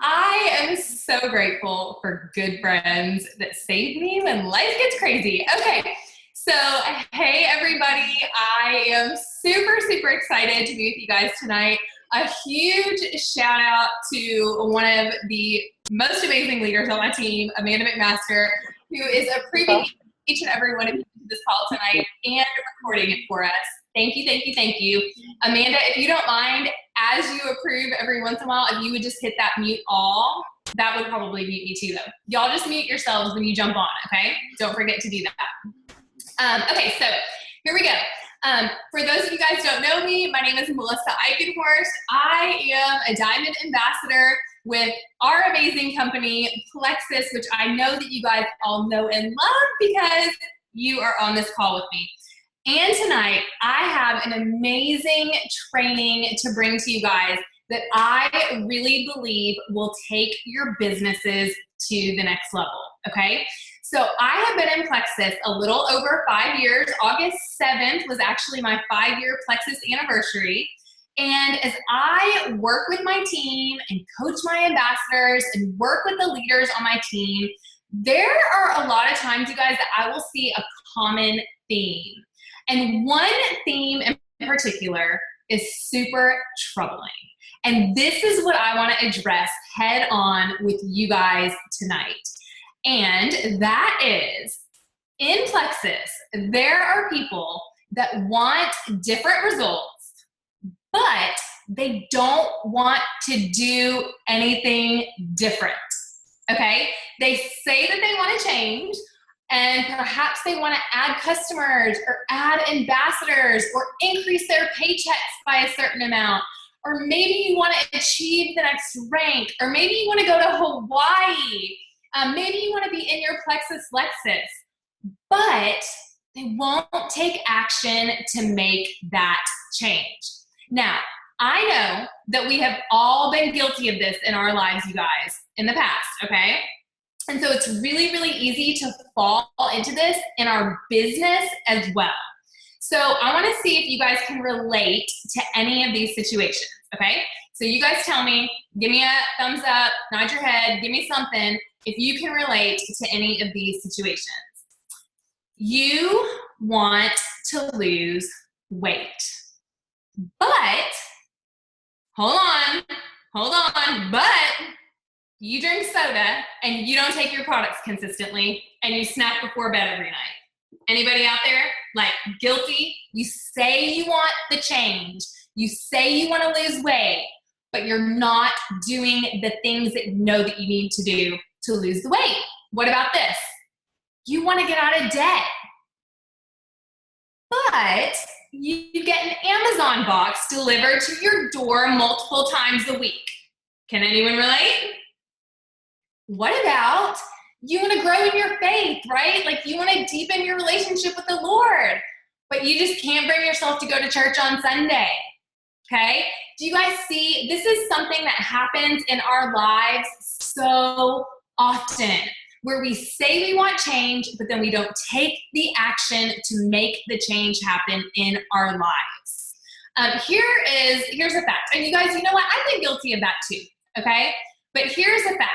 I am so grateful for good friends that save me when life gets crazy. Okay, so hey everybody, I am super excited to be with you guys tonight. A huge shout out to one of the most amazing leaders on my team, Amanda McMaster, who is approving each and every one of you to this call tonight and recording it for us. Thank you. Amanda, if you don't mind, as you approve every once in a while, if you would just hit that mute all, that would probably mute me too though. Y'all just mute yourselves when you jump on, okay? Don't forget to do that. Okay, so here we go. For those of you guys who don't know me, my name is Melissa Eichenhorst. I am a Diamond Ambassador with our amazing company, Plexus, which I know that you guys all know and love because you are on this call with me. And tonight, I have an amazing training to bring to you guys that I really believe will take your businesses to the next level, okay? So I have been in Plexus a little over 5 years. August 7th was actually my 5-year Plexus anniversary. And as I work with my team and coach my ambassadors and work with the leaders on my team, there are a lot of times, you guys, that I will see a common theme. And one theme in particular is super troubling. And this is what I want to address head on with you guys tonight. And that is, in Plexus, there are people that want different results, but they don't want to do anything different, okay? They say that they want to change, and perhaps they want to add customers or add ambassadors or increase their paychecks by a certain amount. Or maybe you want to achieve the next rank. Or maybe you want to go to Hawaii. Maybe you want to be in your Plexus Lexus. But they won't take action to make that change. Now, I know that we have all been guilty of this in our lives, you guys, in the past, okay? And so it's really easy to fall into this in our business as well. So I want to see if you guys can relate to any of these situations, okay? So you guys tell me, give me a thumbs up, nod your head, give me something if you can relate to any of these situations. You want to lose weight, but, hold on, but you drink soda and you don't take your products consistently and you snack before bed every night. Anybody out there? Like, guilty? You say you want the change. You say you want to lose weight, but you're not doing the things that you know that you need to do to lose the weight. What about this? You want to get out of debt, but you get an Amazon box delivered to your door multiple times a week. Can anyone relate? What about you want to grow in your faith, right? Like you want to deepen your relationship with the Lord, but you just can't bring yourself to go to church on Sunday, okay? Do you guys see? This is something that happens in our lives so often, where we say we want change, but then we don't take the action to make the change happen in our lives. Here's a fact. And you guys, you know what? I've been guilty of that too, okay? But here's a fact.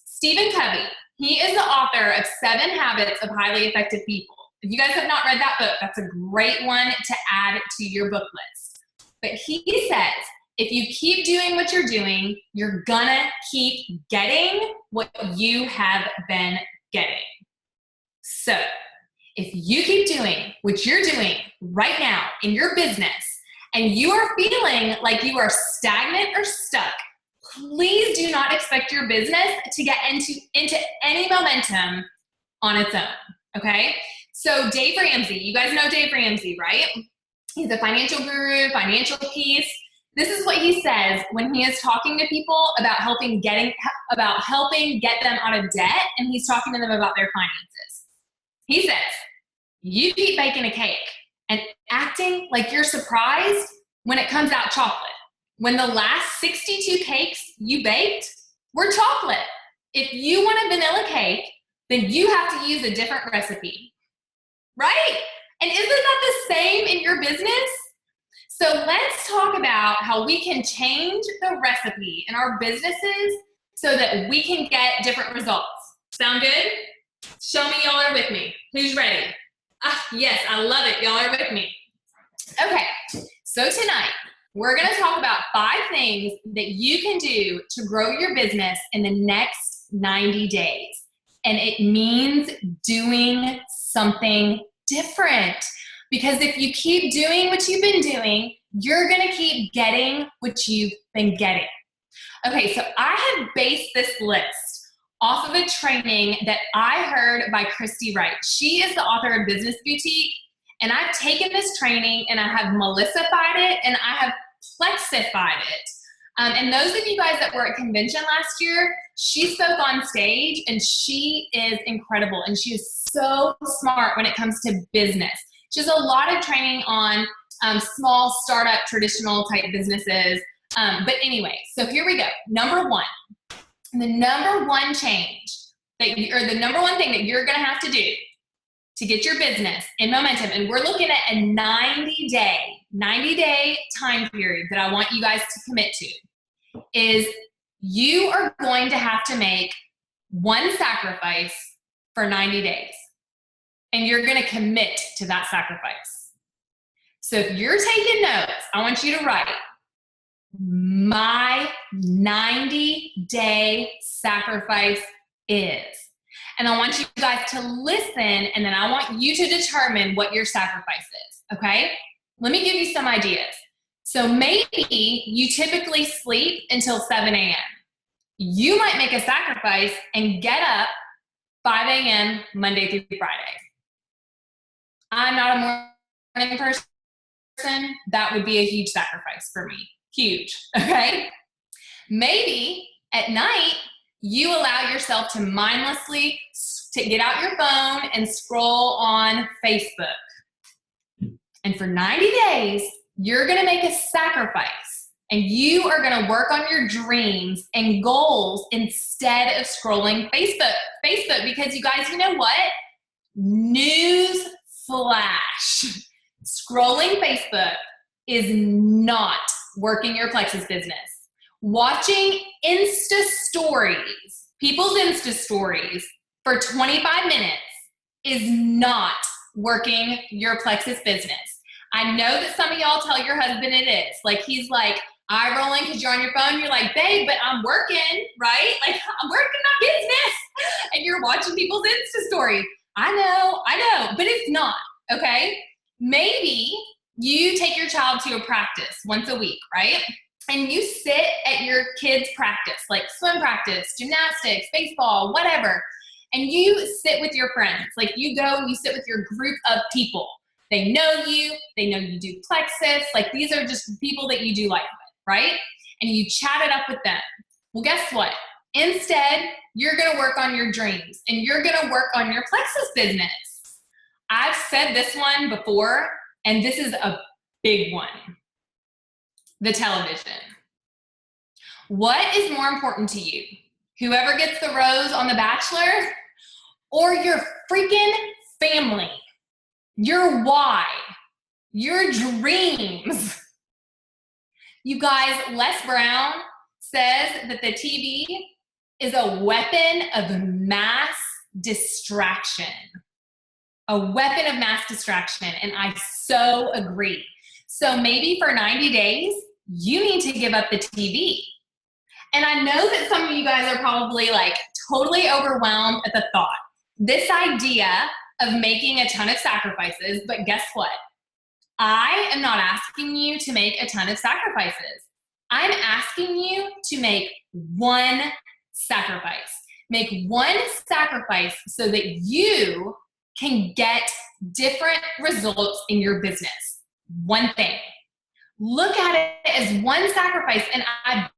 Stephen Covey, he is the author of 7 Habits of Highly Effective People. If you guys have not read that book, that's a great one to add to your book list. But he says, if you keep doing what you're doing, you're gonna keep getting what you have been getting. So if you keep doing what you're doing right now in your business and you are feeling like you are stagnant or stuck, please do not expect your business to get into any momentum on its own, okay? So Dave Ramsey, you guys know Dave Ramsey, right? He's a financial guru, financial peace. This is what he says when he is talking to people about helping get them out of debt, and he's talking to them about their finances. He says, you keep baking a cake and acting like you're surprised when it comes out chocolate. When the last 62 cakes you baked were chocolate. If you want a vanilla cake, then you have to use a different recipe, right? And isn't that the same in your business? So let's talk about how we can change the recipe in our businesses so that we can get different results. Sound good? Show me y'all are with me. Who's ready? Ah, yes, I love it. Y'all are with me. Okay, so tonight we're gonna talk about 5 things that you can do to grow your business in the next 90 days. And it means doing something different. Because if you keep doing what you've been doing, you're gonna keep getting what you've been getting. Okay, so I have based this list off of a training that I heard by Christy Wright. She is the author of Business Boutique, and I've taken this training and I have Melissa-fied it and I have Plexified it. And those of you guys that were at convention last year, she spoke on stage and she is incredible and she is so smart when it comes to business. She has a lot of training on small startup traditional type businesses. But anyway, so here we go. Number 1. The number one change or the number one thing that you're gonna have to do to get your business in momentum, and we're looking at a 90-day time period that I want you guys to commit to, is you are going to have to make one sacrifice for 90 days. And you're gonna commit to that sacrifice. So if you're taking notes, I want you to write, my 90-day sacrifice is. And I want you guys to listen, and then I want you to determine what your sacrifice is, okay? Let me give you some ideas. So maybe you typically sleep until 7 a.m. You might make a sacrifice and get up 5 a.m. Monday through Friday. I'm not a morning person. That would be a huge sacrifice for me. Huge, okay? Maybe at night, you allow yourself to mindlessly get out your phone and scroll on Facebook. And for 90 days, you're gonna make a sacrifice and you are gonna work on your dreams and goals instead of scrolling Facebook, because you guys, you know what? News flash. Scrolling Facebook is not working your Plexus business. Watching Insta stories, people's Insta stories for 25 minutes is not working your Plexus business. I know that some of y'all tell your husband it is. Like, he's like eye rolling because you're on your phone. You're like, babe, but I'm working, right? Like, I'm working my business. And you're watching people's Insta stories. I know, but it's not, okay? Maybe you take your child to a practice once a week, right? And you sit at your kids' practice, like swim practice, gymnastics, baseball, whatever, and you sit with your friends. Like, you go and you sit with your group of people. They know you do Plexus, like these are just people that you do life with, right? And you chat it up with them. Well, guess what? Instead, you're gonna work on your dreams and you're gonna work on your Plexus business. I've said this one before, and this is a big one. The television. What is more important to you? Whoever gets the rose on The Bachelor, or your freaking family, your why, your dreams? You guys, Les Brown says that the TV is a weapon of mass distraction. A weapon of mass distraction, and I so agree. So maybe for 90 days, you need to give up the TV. And I know that some of you guys are probably like totally overwhelmed at the thought. This idea of making a ton of sacrifices, but guess what? I am not asking you to make a ton of sacrifices. I'm asking you to make one sacrifice. Make one sacrifice so that you can get different results in your business. One thing. Look at it as one sacrifice, and I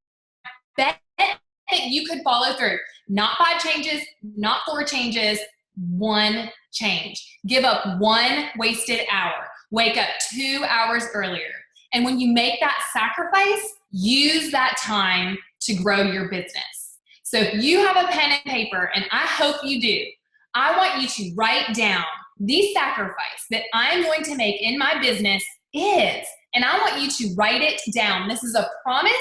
bet that you could follow through. Not 5 changes, not 4 changes, one change. Give up 1 wasted hour. Wake up 2 hours earlier. And when you make that sacrifice, use that time to grow your business. So if you have a pen and paper, and I hope you do, I want you to write down the sacrifice that I'm going to make in my business is, and I want you to write it down. This is a promise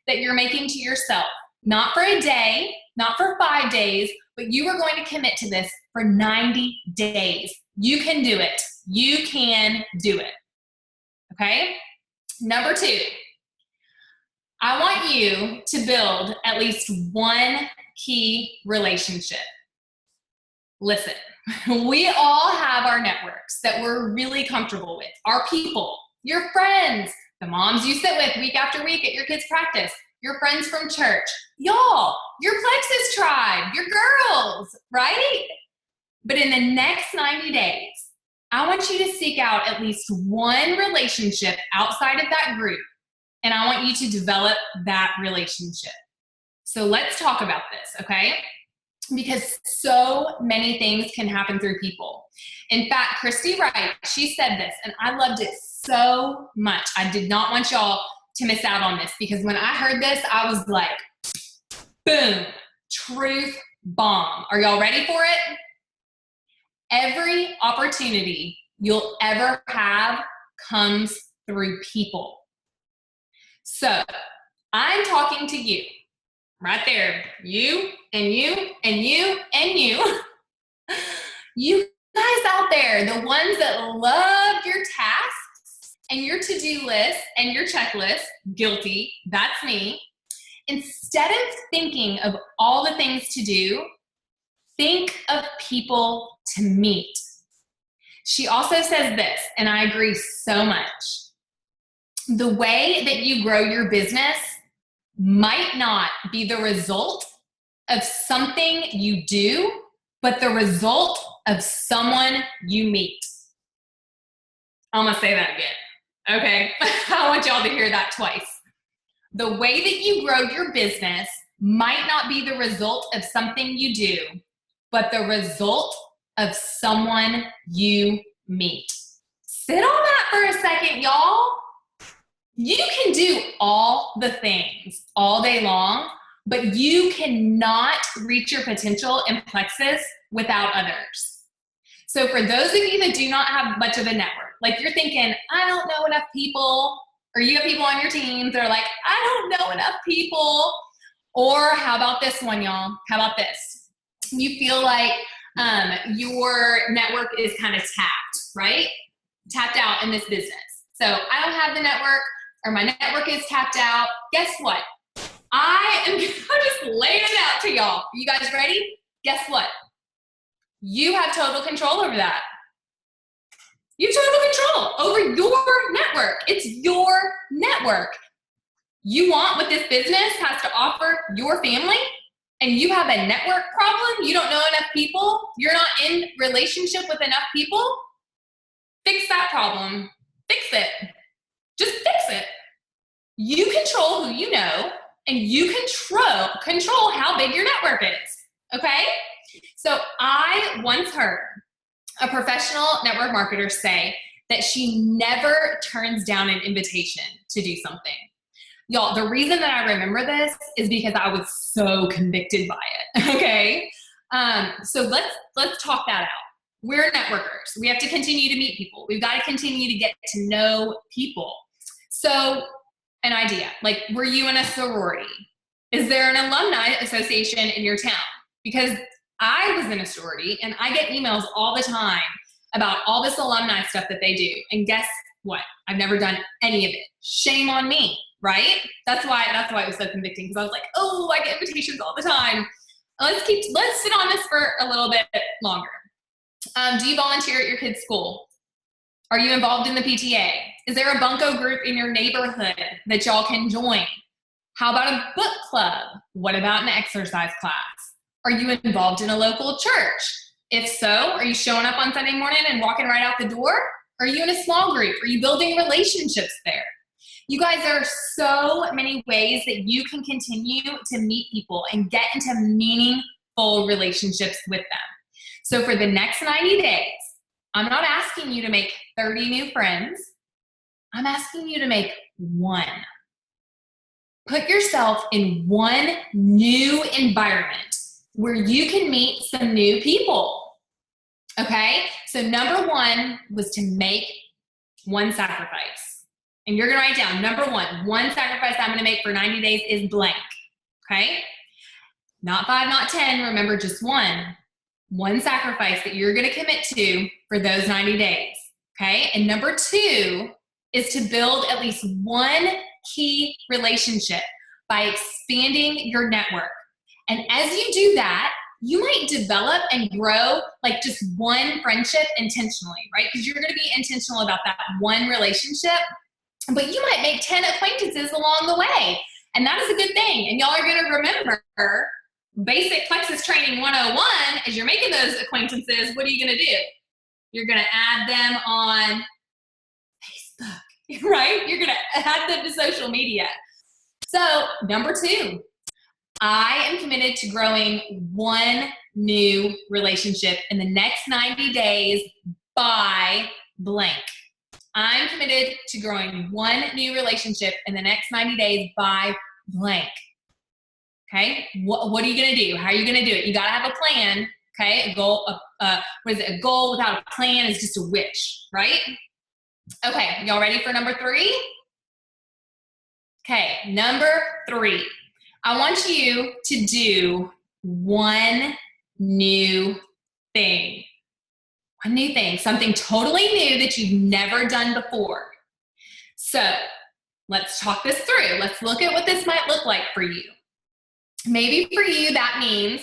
that you're making to yourself. not for a day, not for 5 days, but you are going to commit to this for 90 days. You can do it. You can do it. Okay? Number 2, I want you to build at least one key relationship. Listen, we all have our networks that we're really comfortable with, our people, your friends, the moms you sit with week after week at your kids' practice, your friends from church, y'all, your Plexus tribe, your girls, right? But in the next 90 days, I want you to seek out at least one relationship outside of that group, and I want you to develop that relationship. So let's talk about this, okay? Because so many things can happen through people. In fact, Christy Wright, she said this, and I loved it so much. I did not want y'all to miss out on this, because when I heard this, I was like, boom, truth bomb. Are y'all ready for it? Every opportunity you'll ever have comes through people. So I'm talking to you right there, you and you and you and you. You guys out there, the ones that love your tasks and your to-do list and your checklist, guilty, that's me. Instead of thinking of all the things to do, think of people to meet. She also says this, and I agree so much. The way that you grow your business might not be the result of something you do, but the result of someone you meet. I'm gonna say that again, okay? I want y'all to hear that twice. The way that you grow your business might not be the result of something you do, but the result of someone you meet. Sit on that for a second, y'all. You can do all the things all day long, but you cannot reach your potential in Plexus without others. So for those of you that do not have much of a network, like you're thinking, I don't know enough people, or you have people on your team that are like, I don't know enough people, or how about this one, y'all? How about this? You feel like your network is kind of tapped, right? Tapped out in this business. So I don't have the network, or my network is tapped out. Guess what? I'm just laying it out to y'all. You guys ready? Guess what? You have total control over that. You have total control over your network. It's your network. You want what this business has to offer your family, and you have a network problem, you don't know enough people, you're not in relationship with enough people, fix that problem. Fix it. Just fix it. You control who you know, and you control how big your network is, okay? So I once heard a professional network marketer say that she never turns down an invitation to do something. Y'all, the reason that I remember this is because I was so convicted by it, okay? So let's talk that out. We're networkers. We have to continue to meet people. We've got to continue to get to know people. So an idea, like, were you in a sorority? Is there an alumni association in your town? Because I was in a sorority, and I get emails all the time about all this alumni stuff that they do. And guess what? I've never done any of it. Shame on me, right? That's why it was so convicting, because I was like, oh, I get invitations all the time. Let's sit on this for a little bit longer. Do you volunteer at your kid's school? Are you involved in the PTA? Is there a bunco group in your neighborhood that y'all can join? How about a book club? What about an exercise class? Are you involved in a local church? If so, are you showing up on Sunday morning and walking right out the door? Are you in a small group? Are you building relationships there? You guys, there are so many ways that you can continue to meet people and get into meaningful relationships with them. So for the next 90 days, I'm not asking you to make 30 new friends. I'm asking you to make one. Put yourself in one new environment where you can meet some new people. Okay? So number one was to make one sacrifice. And you're gonna write down, number one sacrifice I'm gonna make for 90 days is blank. okay? Not 5, not 10, remember just one sacrifice that you're gonna commit to for those 90 days, okay? And number 2 is to build at least one key relationship by expanding your network. And as you do that, you might develop and grow like just one friendship intentionally, right? Because you're gonna be intentional about that one relationship, but you might make 10 acquaintances along the way. And that is a good thing. And y'all are gonna remember basic plexus training 101, as you're making those acquaintances, what are you gonna do? You're gonna add them on Facebook, right? You're gonna add them to social media. So number 2, I am committed to growing one new relationship in the next 90 days by blank. I'm committed to growing one new relationship in the next 90 days by blank. Okay, what are you gonna do? How are you gonna do it? You gotta have a plan, okay? A goal, what is it? A goal without a plan is just a wish, right? Okay, y'all ready for number 3? Okay, number 3. I want you to do one new thing. One new thing, something totally new that you've never done before. So let's talk this through. Let's look at what this might look like for you. Maybe for you, that means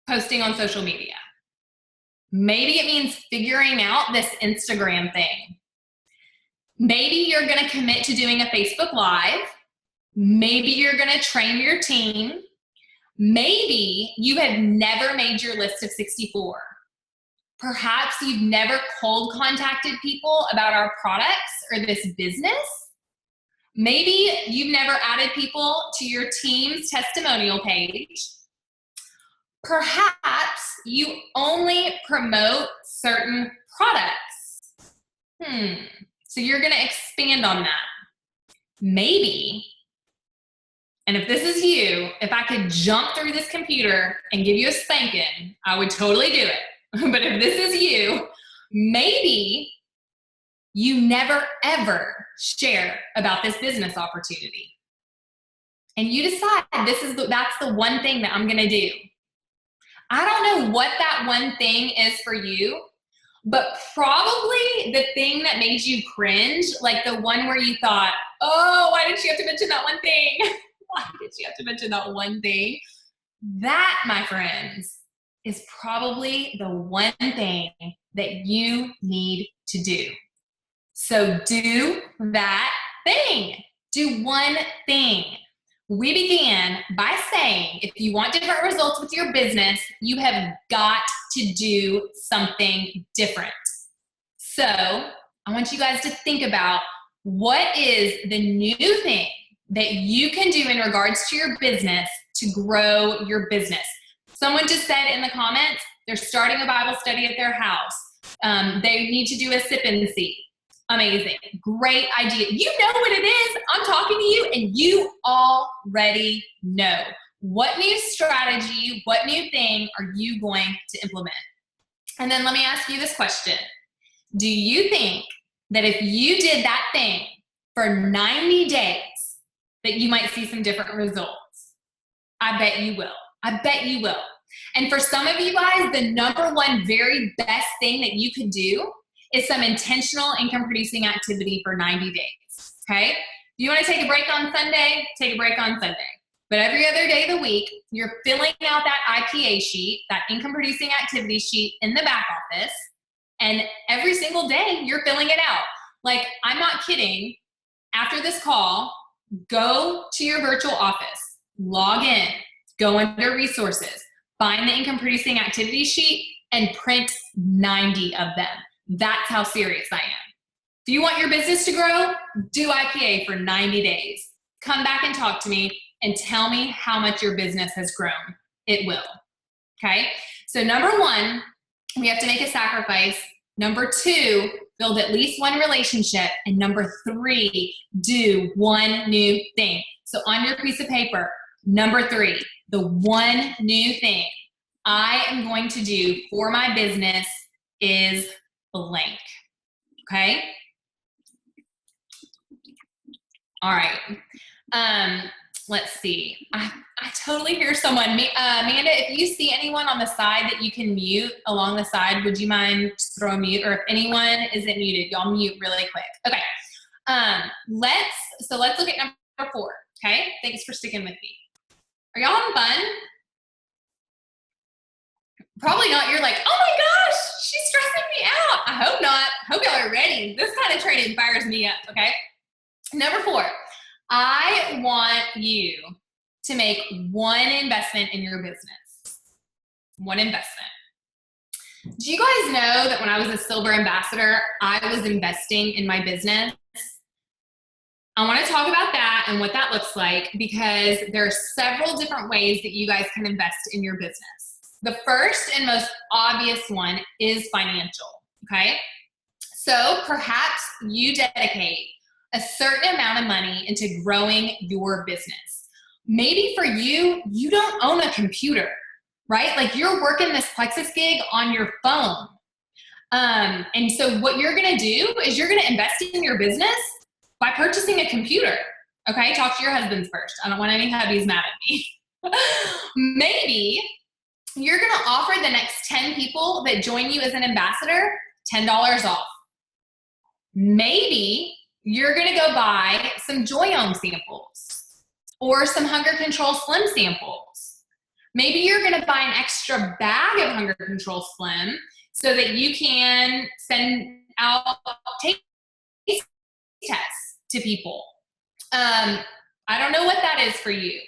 posting on social media. Maybe it means figuring out this Instagram thing. Maybe you're gonna commit to doing a Facebook Live. Maybe you're gonna train your team. Maybe you have never made your list of 64. Perhaps you've never cold contacted people about our products or this business. Maybe you've never added people to your team's testimonial page. Perhaps you only promote certain products. So you're gonna expand on that. Maybe, and if this is you, if I could jump through this computer and give you a spanking, I would totally do it. But if this is you, maybe you never ever share about this business opportunity. And you decide that's the one thing that I'm gonna do. I don't know what that one thing is for you, but probably the thing that made you cringe, like the one where you thought, oh, why did she have to mention that one thing? Why did she have to mention that one thing? That, my friends, is probably the one thing that you need to do. So do that thing. Do one thing. We began by saying, if you want different results with your business, you have got to do something different. So I want you guys to think about what is the new thing that you can do in regards to your business to grow your business. Someone just said in the comments, they're starting a Bible study at their house. They need to do a sip and see. Amazing. Great idea. You know what it is. I'm talking to you and you already know. What new strategy, what new thing are you going to implement? And then let me ask you this question. Do you think that if you did that thing for 90 days, that you might see some different results? I bet you will. I bet you will. And for some of you guys, the number one very best thing that you could do is some intentional income producing activity for 90 days, okay? If you wanna take a break on Sunday, take a break on Sunday. But every other day of the week, you're filling out that IPA sheet, that income producing activity sheet in the back office, and every single day you're filling it out. Like, I'm not kidding. After this call, go to your virtual office, log in, go under resources, find the income producing activity sheet, and print 90 of them. That's how serious I am. If you want your business to grow, do IPA for 90 days. Come back and talk to me and tell me how much your business has grown. It will, okay? So number one, we have to make a sacrifice. Number two, build at least one relationship. And number three, do one new thing. So on your piece of paper, number three, the one new thing I am going to do for my business is blank, okay? All right. Let's see. I totally hear someone. Amanda, if you see anyone on the side that you can mute along the side, would you mind just throw a mute? Or if anyone isn't muted, y'all mute really quick. Okay. Let's look at number 4. Okay. Thanks for sticking with me. Are y'all having fun? Probably not. You're like, oh my gosh, she's stressing me out. I hope not. I hope y'all are ready. This kind of training fires me up. Okay. Number 4. I want you to make one investment in your business. One investment. Do you guys know that when I was a silver ambassador, I was investing in my business? I want to talk about that and what that looks like because there are several different ways that you guys can invest in your business. The first and most obvious one is financial, okay? So perhaps you dedicate a certain amount of money into growing your business. Maybe for you, you don't own a computer, right? Like you're working this Plexus gig on your phone. And so what you're gonna do is you're gonna invest in your business by purchasing a computer, okay? Talk to your husbands first. I don't want any hubbies mad at me. Maybe you're gonna offer the next 10 people that join you as an ambassador $10 off. Maybe you're gonna go buy some Joyome samples or some Hunger Control Slim samples. Maybe you're gonna buy an extra bag of Hunger Control Slim so that you can send out taste tests to people. I don't know what that is for you.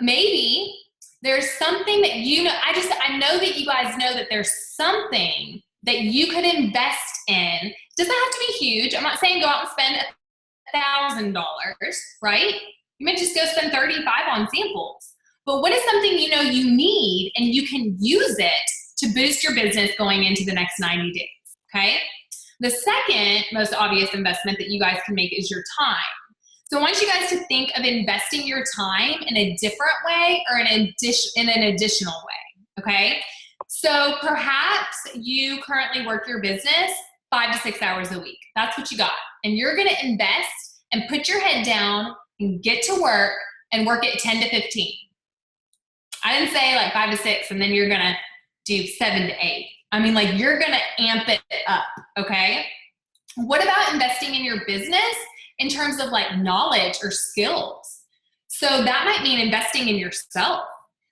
Maybe there's something that you know, I know that you guys know that there's something that you could invest in. It doesn't have to be huge. I'm not saying go out and spend $1,000, right? You might just go spend $35 on samples. But what is something you know you need and you can use it to boost your business going into the next 90 days, okay? The second most obvious investment that you guys can make is your time. So I want you guys to think of investing your time in a different way or in an additional way, okay? So perhaps you currently work your business 5 to 6 hours a week. That's what you got. And you're gonna invest and put your head down and get to work and work at 10 to 15. I didn't say like 5 to 6 and then you're gonna do 7 to 8. I mean, like you're gonna amp it up, okay? What about investing in your business in terms of like knowledge or skills? So that might mean investing in yourself.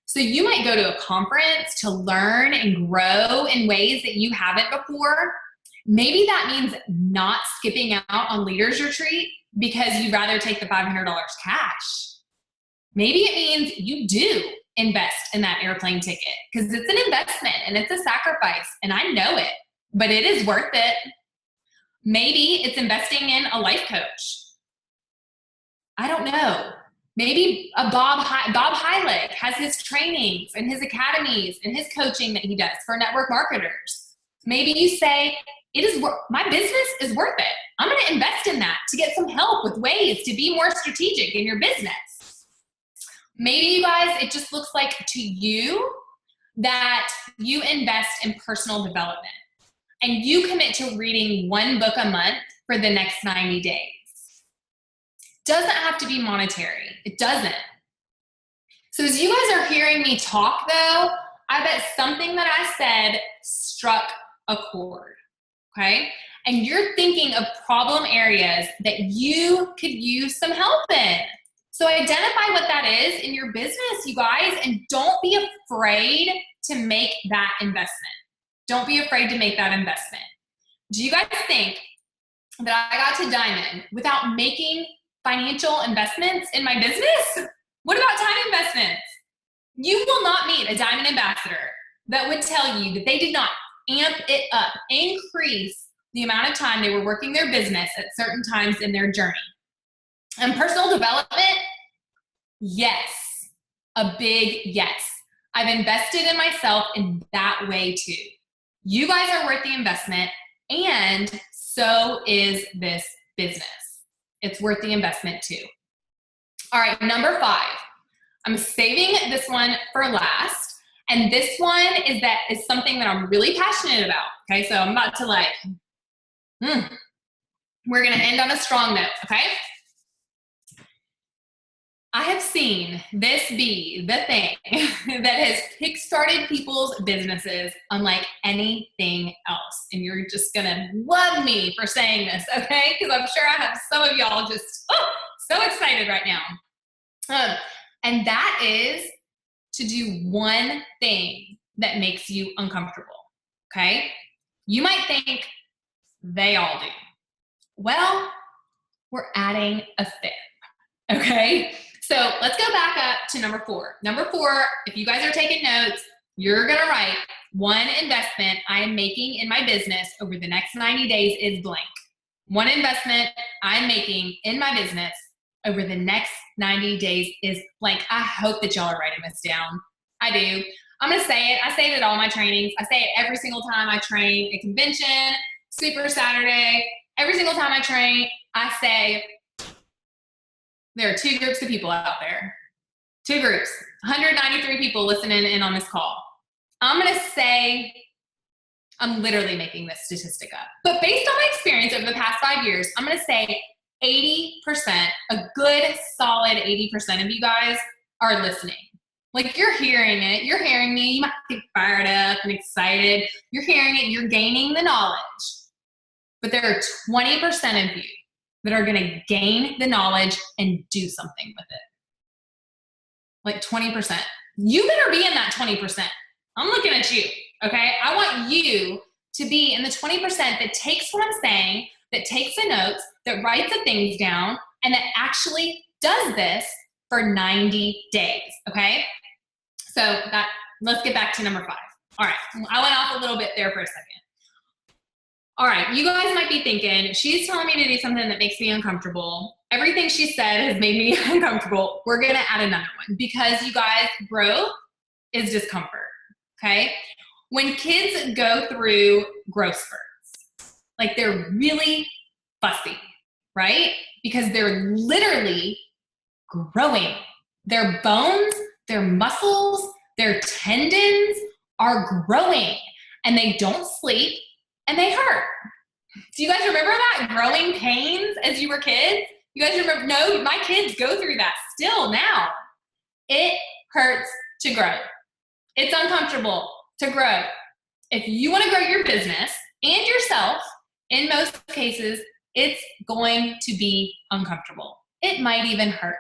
So you might go to a conference to learn and grow in ways that you haven't before. Maybe that means not skipping out on Leaders Retreat because you'd rather take the $500 cash. Maybe it means you do invest in that airplane ticket because it's an investment and it's a sacrifice and I know it, but it is worth it. Maybe it's investing in a life coach. I don't know. Maybe Bob Heilig has his trainings and his academies and his coaching that he does for network marketers. Maybe you say, my business is worth it. I'm going to invest in that to get some help with ways to be more strategic in your business. Maybe you guys, it just looks like to you that you invest in personal development and you commit to reading 1 book a month for the next 90 days. Doesn't have to be monetary. It doesn't. So as you guys are hearing me talk though, I bet something that I said struck a chord, okay? And you're thinking of problem areas that you could use some help in. So identify what that is in your business, you guys, and don't be afraid to make that investment. Don't be afraid to make that investment. Do you guys think that I got to Diamond without making financial investments in my business? What about time investments? You will not meet a Diamond ambassador that would tell you that they did not amp it up, increase the amount of time they were working their business at certain times in their journey. And personal development, yes, a big yes. I've invested in myself in that way too. You guys are worth the investment, and so is this business. It's worth the investment too. All right, number 5. I'm saving this one for last. And this one is something that I'm really passionate about. Okay, so I'm about to we're gonna end on a strong note, okay? I have seen this be the thing that has kickstarted people's businesses unlike anything else. And you're just gonna love me for saying this, okay? Because I'm sure I have some of y'all just so excited right now. And that is to do one thing that makes you uncomfortable, okay? You might think they all do. Well, we're adding a fifth, okay? So let's go back up to number 4. Number 4, if you guys are taking notes, you're gonna write, one investment I am making in my business over the next 90 days is blank. One investment I'm making in my business over the next 90 days is blank. I hope that y'all are writing this down. I do. I'm gonna say it. I say it at all my trainings. I say it every single time I train a convention, Super Saturday. Every single time I train, I say, there are 2 groups of people out there. 2 groups. 193 people listening in on this call. I'm going to say, I'm literally making this statistic up. But based on my experience over the past 5 years, I'm going to say 80%, a good solid 80% of you guys are listening. Like, you're hearing it. You're hearing me. You might get fired up and excited. You're hearing it. You're gaining the knowledge. But there are 20% of you that are going to gain the knowledge and do something with it. Like 20%. You better be in that 20%. I'm looking at you, okay? I want you to be in the 20% that takes what I'm saying, that takes the notes, that writes the things down, and that actually does this for 90 days, okay? So let's get back to number 5. All right, I went off a little bit there for a second. All right, you guys might be thinking, she's telling me to do something that makes me uncomfortable. Everything she said has made me uncomfortable. We're gonna add another one because you guys, growth is discomfort, okay? When kids go through growth spurts, like they're really fussy, right? Because they're literally growing. Their bones, their muscles, their tendons are growing and they don't sleep. And they hurt. Do you guys remember that? Growing pains as you were kids? You guys remember? No, my kids go through that still now. It hurts to grow. It's uncomfortable to grow. If you want to grow your business and yourself, in most cases, it's going to be uncomfortable. It might even hurt.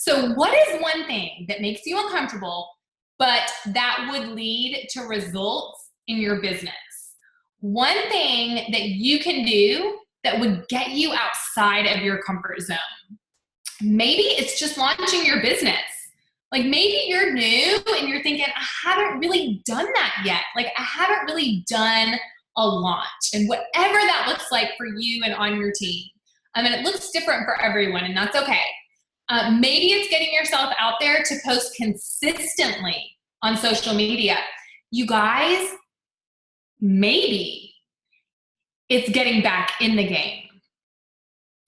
So what is one thing that makes you uncomfortable, but that would lead to results in your business? One thing that you can do that would get you outside of your comfort zone. Maybe it's just launching your business. Like maybe you're new and you're thinking, I haven't really done that yet. Like I haven't really done a launch, and whatever that looks like for you and on your team. I mean, it looks different for everyone, and that's okay. Maybe it's getting yourself out there to post consistently on social media. You guys, maybe it's getting back in the game.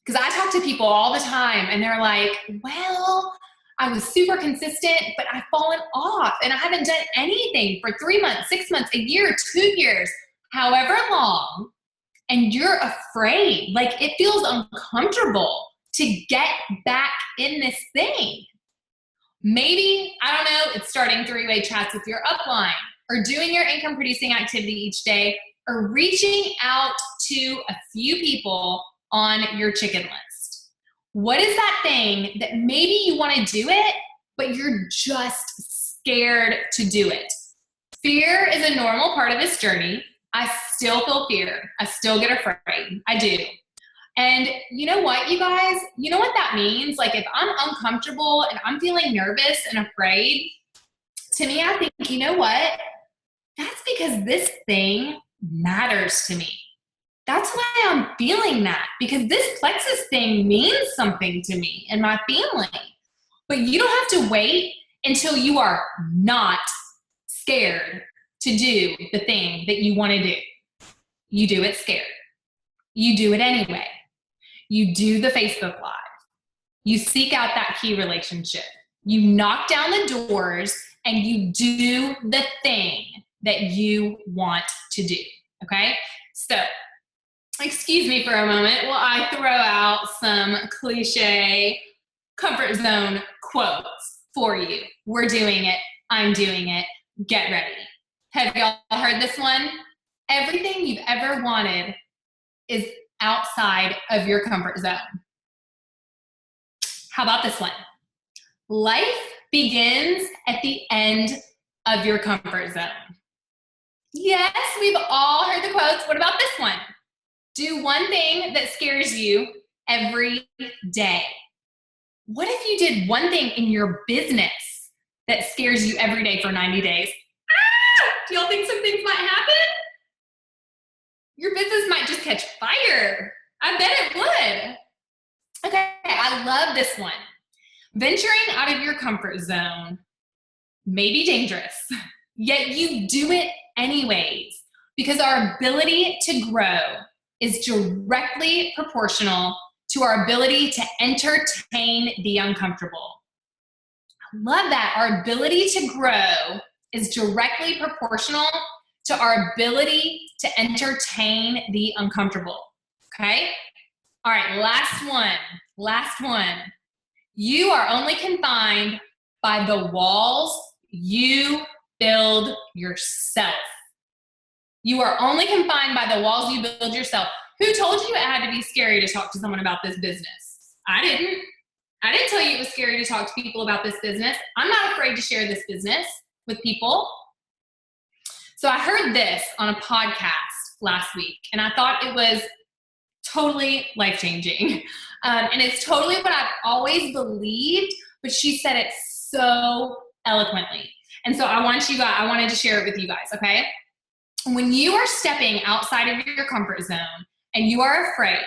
Because I talk to people all the time and they're like, well, I was super consistent, but I've fallen off and I haven't done anything for 3 months, 6 months, a year, 2 years, however long. And you're afraid, like it feels uncomfortable to get back in this thing. Maybe, I don't know, it's starting 3-way chats with your upline, or doing your income producing activity each day, or reaching out to a few people on your chicken list. What is that thing that maybe you want to do it, but you're just scared to do it? Fear is a normal part of this journey. I still feel fear. I still get afraid. I do. And you know what, you guys? You know what that means? Like if I'm uncomfortable and I'm feeling nervous and afraid, to me, I think, you know what? That's because this thing matters to me. That's why I'm feeling that, because this plexus thing means something to me and my family. But you don't have to wait until you are not scared to do the thing that you want to do. You do it scared. You do it anyway. You do the Facebook Live. You seek out that key relationship. You knock down the doors and you do the thing that you want to do, okay? So, excuse me for a moment while I throw out some cliche comfort zone quotes for you. We're doing it. I'm doing it. Get ready. Have y'all heard this one? Everything you've ever wanted is outside of your comfort zone. How about this one? Life begins at the end of your comfort zone. Yes, we've all heard the quotes. What about this one? Do one thing that scares you every day. What if you did one thing in your business that scares you every day for 90 days? Do y'all think some things might happen? Your business might just catch fire. I bet it would. Okay, I love this one. Venturing out of your comfort zone may be dangerous, yet you do it anyways, because our ability to grow is directly proportional to our ability to entertain the uncomfortable. I love that. Our ability to grow is directly proportional to our ability to entertain the uncomfortable. Okay? All right, last one. You are only confined by the walls you build yourself. You are only confined by the walls you build yourself. Who told you it had to be scary to talk to someone about this business? I didn't tell you it was scary to talk to people about this business. I'm not afraid to share this business with people. So I heard this on a podcast last week, and I thought it was totally life-changing. And it's totally what I've always believed, but she said it so eloquently. And so I wanted to share it with you guys, okay? When you are stepping outside of your comfort zone and you are afraid,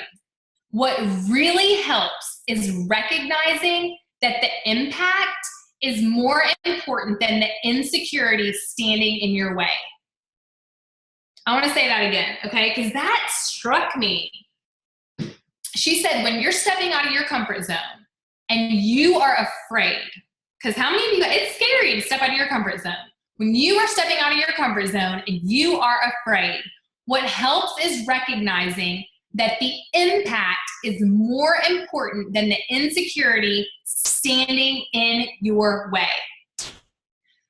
what really helps is recognizing that the impact is more important than the insecurity standing in your way. I want to say that again, okay? Because that struck me. She said, when you're stepping out of your comfort zone and you are afraid, because how many of you, it's scary to step out of your comfort zone. When you are stepping out of your comfort zone and you are afraid, what helps is recognizing that the impact is more important than the insecurity standing in your way.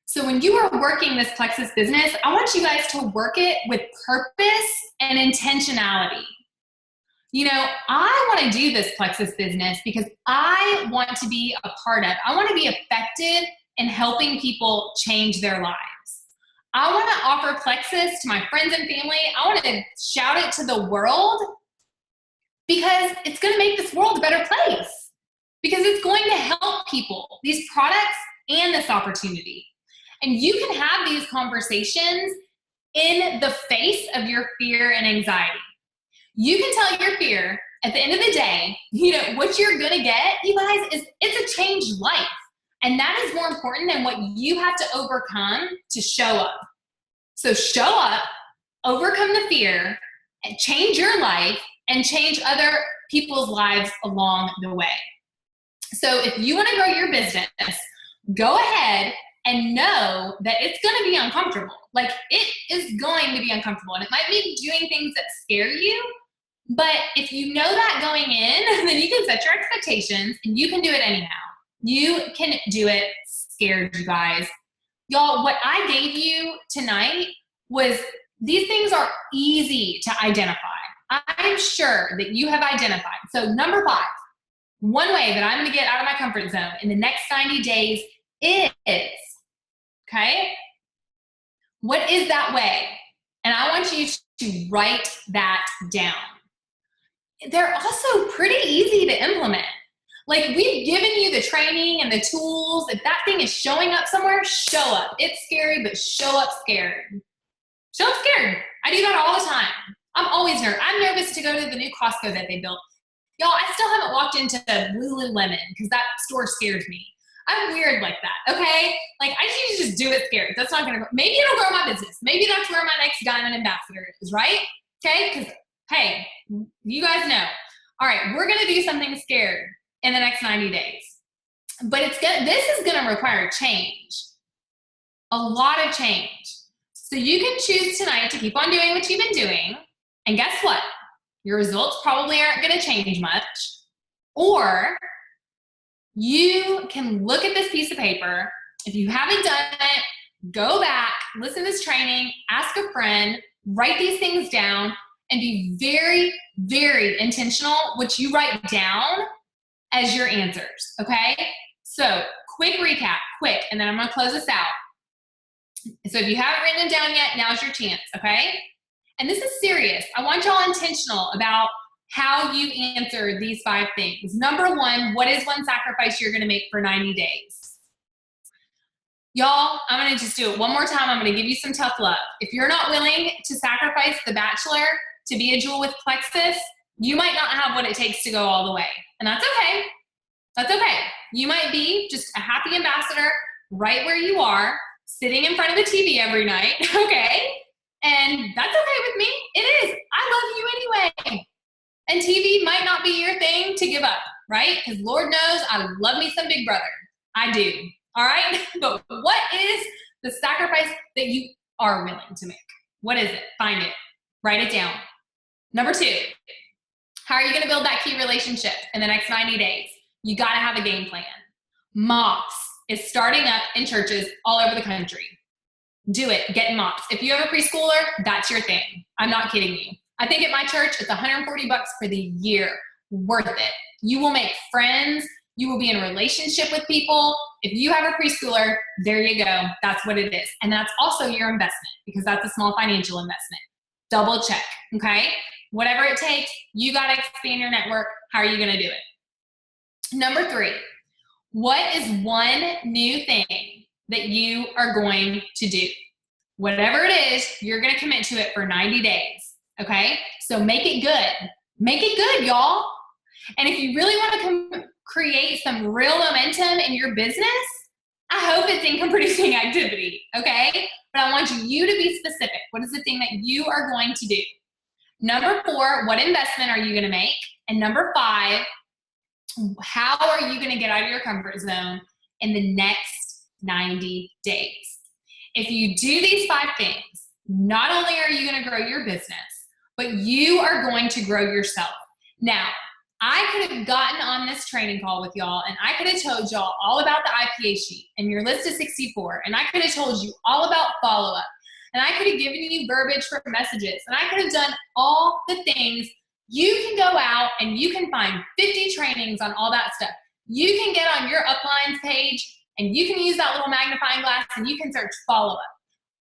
So when you are working this Plexus business, I want you guys to work it with purpose and intentionality. You know, I want to do this Plexus business because I want to be a part of, I want to be effective in helping people change their lives. I want to offer Plexus to my friends and family. I want to shout it to the world because it's going to make this world a better place. Because it's going to help people, these products and this opportunity. And you can have these conversations in the face of your fear and anxiety. You can tell your fear at the end of the day, you know, what you're going to get, you guys, is it's a changed life. And that is more important than what you have to overcome to show up. So show up, overcome the fear, and change your life and change other people's lives along the way. So if you want to grow your business, go ahead and know that it's going to be uncomfortable. Like, it is going to be uncomfortable. And it might be doing things that scare you. But if you know that going in, then you can set your expectations and you can do it anyhow. You can do it scared, you guys. Y'all, what I gave you tonight was, these things are easy to identify. I'm sure that you have identified. So number 5, one way that I'm going to get out of my comfort zone in the next 90 days is, okay? What is that way? And I want you to write that down. They're also pretty easy to implement. Like, we've given you the training and the tools. If that thing is showing up somewhere, show up. It's scary, but show up scared. Show up scared. I do that all the time. I'm always nervous. I'm nervous to go to the new Costco that they built. Y'all, I still haven't walked into Lululemon because that store scares me. I'm weird like that, okay? Like, I need to just do it scared. That's not gonna go. Maybe it'll grow my business. Maybe that's where my next diamond ambassador is, right? Okay, because, hey, you guys know. All right, we're gonna do something scared in the next 90 days. But this is gonna require change. A lot of change. So you can choose tonight to keep on doing what you've been doing. And guess what? Your results probably aren't gonna change much. Or You can look at this piece of paper. If you haven't done it, go back, listen to this training, ask a friend, write these things down, and be very, very intentional what you write down as your answers, okay? So quick recap, quick, and then I'm gonna close this out. So if you haven't written them down yet, now's your chance, okay? And this is serious. I want y'all intentional about how you answer these 5 things. Number 1, what is one sacrifice you're gonna make for 90 days? Y'all, I'm gonna just do it one more time. I'm gonna give you some tough love. If you're not willing to sacrifice The Bachelor to be a Jewel with Plexus, you might not have what it takes to go all the way. And that's okay. That's okay. You might be just a happy ambassador right where you are, sitting in front of the TV every night, okay? And that's okay with me. It is. I love you anyway. And TV might not be your thing to give up, right? Because Lord knows I love me some Big Brother. I do, all right? But what is the sacrifice that you are willing to make? What is it? Find it. Write it down. Number 2, how are you gonna build that key relationship in the next 90 days? You gotta have a game plan. MOPS is starting up in churches all over the country. Do it, get MOPS. If you have a preschooler, that's your thing. I'm not kidding you. I think at my church, it's $140 for the year. Worth it. You will make friends. You will be in a relationship with people. If you have a preschooler, there you go. That's what it is. And that's also your investment because that's a small financial investment. Double check, okay? Whatever it takes, you gotta expand your network. How are you gonna do it? Number 3, what is one new thing that you are going to do? Whatever it is, you're gonna commit to it for 90 days, okay? So make it good. Make it good, y'all. And if you really wanna create some real momentum in your business, I hope it's income producing activity, okay? But I want you to be specific. What is the thing that you are going to do? Number 4, what investment are you gonna make? And number 5, how are you gonna get out of your comfort zone in the next 90 days? If you do these 5 things, not only are you gonna grow your business, but you are going to grow yourself. Now, I could have gotten on this training call with y'all and I could have told y'all all about the IPA sheet and your list of 64, and I could have told you all about follow-up, and I could have given you verbiage for messages, and I could have done all the things. You can go out and you can find 50 trainings on all that stuff. You can get on your uplines page and you can use that little magnifying glass and you can search follow-up.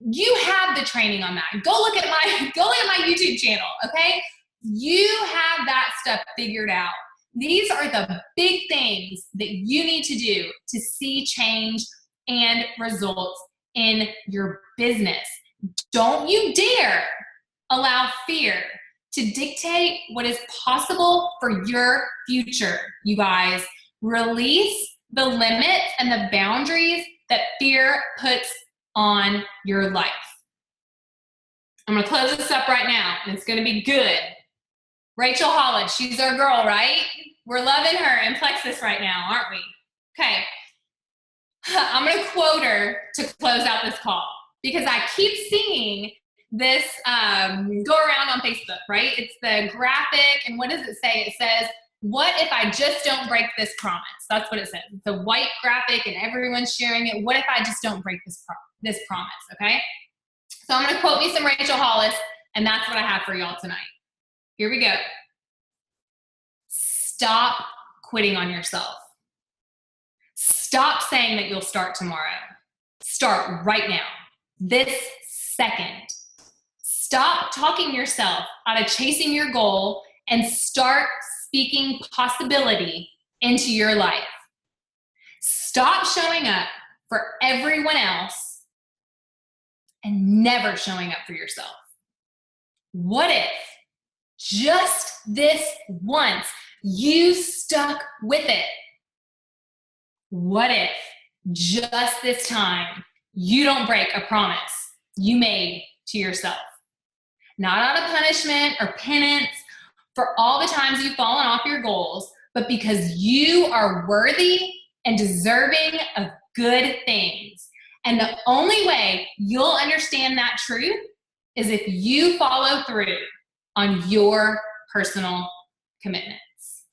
You have the training on that. Go look at my YouTube channel, okay? You have that stuff figured out. These are the big things that you need to do to see change and results in your business. Don't you dare allow fear to dictate what is possible for your future, you guys. Release the limits and the boundaries that fear puts on your life. I'm gonna close this up right now, and it's gonna be good. Rachel Hollis, she's our girl, right? We're loving her in Plexus right now, aren't we? Okay, I'm gonna quote her to close out this call because I keep seeing this go around on Facebook, right? It's the graphic, and what does it say? It says, what if I just don't break this promise? That's what it says. It's a white graphic and everyone's sharing it. What if I just don't break this promise, okay? So I'm gonna quote me some Rachel Hollis, and that's what I have for y'all tonight. Here we go. Stop quitting on yourself. Stop saying that you'll start tomorrow. Start right now, this second. Stop talking yourself out of chasing your goal and start speaking possibility into your life. Stop showing up for everyone else and never showing up for yourself. What if just this once you stuck with it? What if just this time you don't break a promise you made to yourself? Not out of punishment or penance for all the times you've fallen off your goals, but because you are worthy and deserving of good things. And the only way you'll understand that truth is if you follow through on your personal commitments.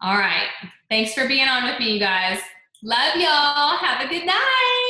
All right. Thanks for being on with me, you guys. Love y'all. Have a good night.